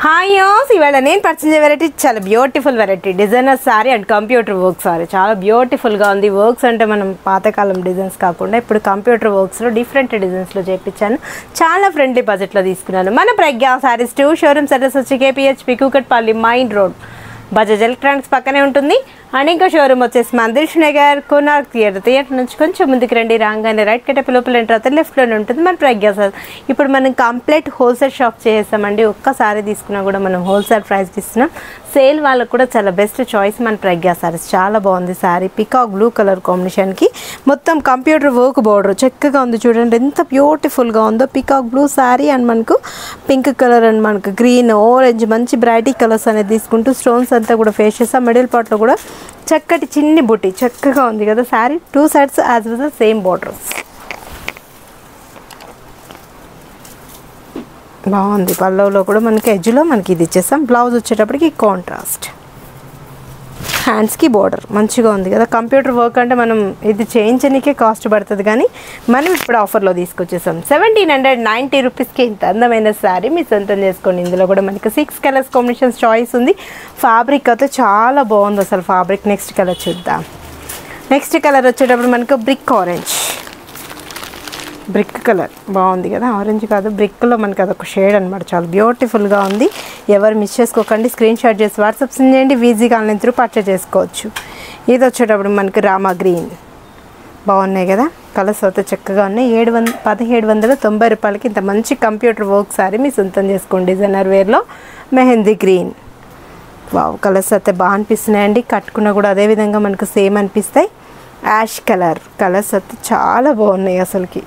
Hi యోస్, ఇవాళ నేను purchase variety చాలా beautiful variety designer sorry and computer work sorry. చాలా బ్యూటిఫుల్గా ఉంది. వర్క్స్ అంటే మనం పాతకాలం డిజైన్స్ కాకుండా ఇప్పుడు కంప్యూటర్ వర్క్స్లో డిఫరెంట్ డిజైన్స్లో చేయించాను. చాలా ఫ్రెండ్లీ బడ్జెట్లో తీసుకున్నాను. మన ప్రజ్ఞా సారీస్ 2 షోరూమ్స్ అడ్రస్ వచ్చి KPHB Kukatpally main road Bajaj electronics పక్కనే ఉంటుంది. అండ్ ఇంకో షోరూమ్ వచ్చేసి మందిర్ నగర్ కోనార్క్ థియేటర్ నుంచి కొంచెం ముందుకు రండి. రాగానే రైట్ కట్టెప్ లోపల ఎంటర్ అవుతుంది, లెఫ్ట్లోనే ఉంటుంది మన ప్రజ్ఞా సార్. ఇప్పుడు మనం కంప్లీట్ హోల్సేల్ షాప్ చేసేస్తామండి. ఒక్కసారి తీసుకున్నా కూడా మనం హోల్సేల్ ప్రైస్కి ఇస్తున్నాం. సేల్ వాళ్ళకు కూడా చాలా బెస్ట్ చాయిస్ మన ప్రజ్ఞా సారీస్. చాలా బాగుంది సారీ. పికాక్ బ్లూ కలర్ కాంబినేషన్కి మొత్తం కంప్యూటర్ వర్క్ బోర్డర్ చక్కగా ఉంది. చూడండి ఎంత బ్యూటిఫుల్గా ఉందో. పికాక్ బ్లూ సారీ అండ్ మనకు పింక్ కలర్ అండ్ మనకు గ్రీన్ ఆరెంజ్ మంచి బ్రైటీ కలర్స్ అనేది తీసుకుంటూ స్టోన్స్ అంతా కూడా ఫేస్ చేస్తాం. మిడిల్ పార్ట్లో కూడా చక్కటి చిన్ని బుట్టి చక్కగా ఉంది కదా sari. 2 sides as well the same borders. బాగుంది. పల్లవులో కూడా మనకి ఎడ్జ్లో మనకి ఇది ఇచ్చేస్తాం. బ్లౌజ్ వచ్చేటప్పటికి కాంట్రాస్ట్, హ్యాండ్స్కి బోర్డర్ మంచిగా ఉంది కదా. కంప్యూటర్ వర్క్ అంటే మనం ఇది చేయించడానికే కాస్ట్ పడుతుంది, కానీ మనం ఇప్పుడు ఆఫర్లో తీసుకొచ్చేసాం. 1790 రూపీస్కి ఇంత అందమైన శారీ మీ సొంతం చేసుకోండి. ఇందులో కూడా మనకి 6 కలర్స్ కాంబినేషన్స్ చాయిస్ ఉంది. ఫ్యాబ్రిక్ అయితే చాలా బాగుంది అసలు ఫ్యాబ్రిక్. నెక్స్ట్ కలర్ చూద్దాం. నెక్స్ట్ కలర్ వచ్చేటప్పుడు మనకు బ్రిక్ ఆరెంజ్, బ్రిక్ కలర్ బాగుంది కదా. ఆరెంజ్ కాదు బ్రిక్లో మనకి అదొక షేడ్ అనమాట. చాలా బ్యూటిఫుల్గా ఉంది. ఎవరు మిస్ చేసుకోకండి. స్క్రీన్ షాట్ చేసి వాట్సాప్ సెండ్ చేయండి. ఈజీగా ఆన్లైన్ త్రూ పర్చేస్ చేసుకోవచ్చు. ఇది వచ్చేటప్పుడు మనకి రామా గ్రీన్ బాగున్నాయి కదా. కలర్స్ అయితే చక్కగా ఉన్నాయి. 1790 రూపాయలకి ఇంత మంచి కంప్యూటర్ వర్క్ సారీ మీ సొంతం చేసుకోండి. డిజైనర్ వేర్లో మెహందీ గ్రీన్. వావ్, కలర్స్ అయితే బాగా అనిపిస్తున్నాయండి. కట్టుకున్నా కూడా అదేవిధంగా మనకు సేమ్ అనిపిస్తాయి. యాష్ కలర్ కలర్స్ అయితే చాలా బాగున్నాయి అసలుకి.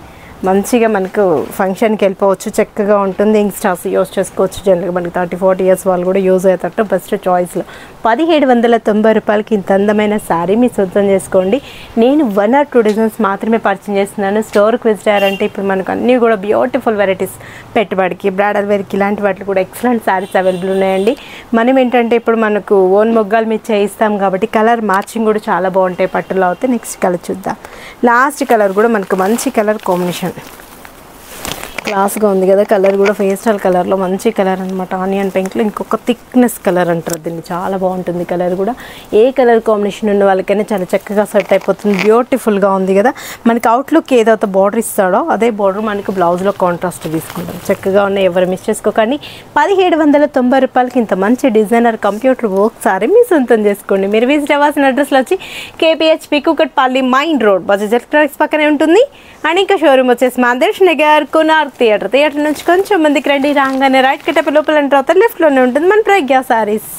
మంచిగా మనకు ఫంక్షన్కి వెళ్ళిపోవచ్చు, చక్కగా ఉంటుంది. యంగ్స్టర్స్ యూజ్ చేసుకోవచ్చు. జనరల్గా మనకి 30-40 ఇయర్స్ వాళ్ళు కూడా యూజ్ అయ్యేటట్టు బెస్ట్ చాయిస్లో 1790 రూపాయలకి ఇంత అందమైన శారీ మీ సొంతం చేసుకోండి. నేను 1 or 2 డిజైన్స్ మాత్రమే పర్చేజ్ చేస్తున్నాను. స్టోర్కి విజిట్ అయ్యారంటే ఇప్పుడు మనకు అన్నీ కూడా బ్యూటిఫుల్ వెరైటీస్ పెట్టుబడికి బ్రాడల్ వేర్కి ఇలాంటి వాటికి కూడా ఎక్సలెంట్ శారీస్ అవైలబుల్ ఉన్నాయండి. మనం ఏంటంటే ఇప్పుడు మనకు ఓన్ మొగ్గాలు మీద చేయిస్తాం కాబట్టి కలర్ మ్యాచింగ్ కూడా చాలా బాగుంటాయి పట్టులో అయితే. నెక్స్ట్ కలర్ చూద్దాం. లాస్ట్ కలర్ కూడా మనకు మంచి కలర్ కాంబినేషన్ క్లాస్గా ఉంది కదా. కలర్ కూడా పేస్టల్ కలర్లో మంచి కలర్ అనమాట. ఆనియన్ పింక్లో ఇంకొక థిక్నెస్ కలర్ అంటారు దీన్ని. చాలా బాగుంటుంది కలర్ కూడా. ఏ కలర్ కాంబినేషన్ ఉన్న వాళ్ళకైనా చాలా చక్కగా సెట్ అయిపోతుంది. బ్యూటిఫుల్గా ఉంది కదా. మనకి అవుట్లుక్ ఏదైతే బార్డర్ ఇస్తాడో అదే బార్డర్ మనకి బ్లౌజ్లో కాంట్రాస్ట్ తీసుకుంటాం. చక్కగా ఉన్నాయి. ఎవరు మిస్ చేసుకోకండి. 1790 రూపాయలకి ఇంత మంచి డిజైనర్ కంప్యూటర్ వర్క్ సారీ మీ సొంతం చేసుకోండి. మీరు విజిట్ అవ్వాల్సిన అడ్రస్లో వచ్చి KPHB Kukatpally main road Bajaj electronics పక్కనే ఉంటుంది. అండ్ ఇంకా షోరూమ్ వచ్చేసి మందిర్ నగర్ కోనార్క్ థియేటర్ నుంచి కొంచెం మందికి రండి. రాగానే రైట్ కట్టెప్ లోపల ఎంటర్ అవుతారు, లెఫ్ట్లోనే ఉంటుంది మన ప్రజ్ఞా సారీస్.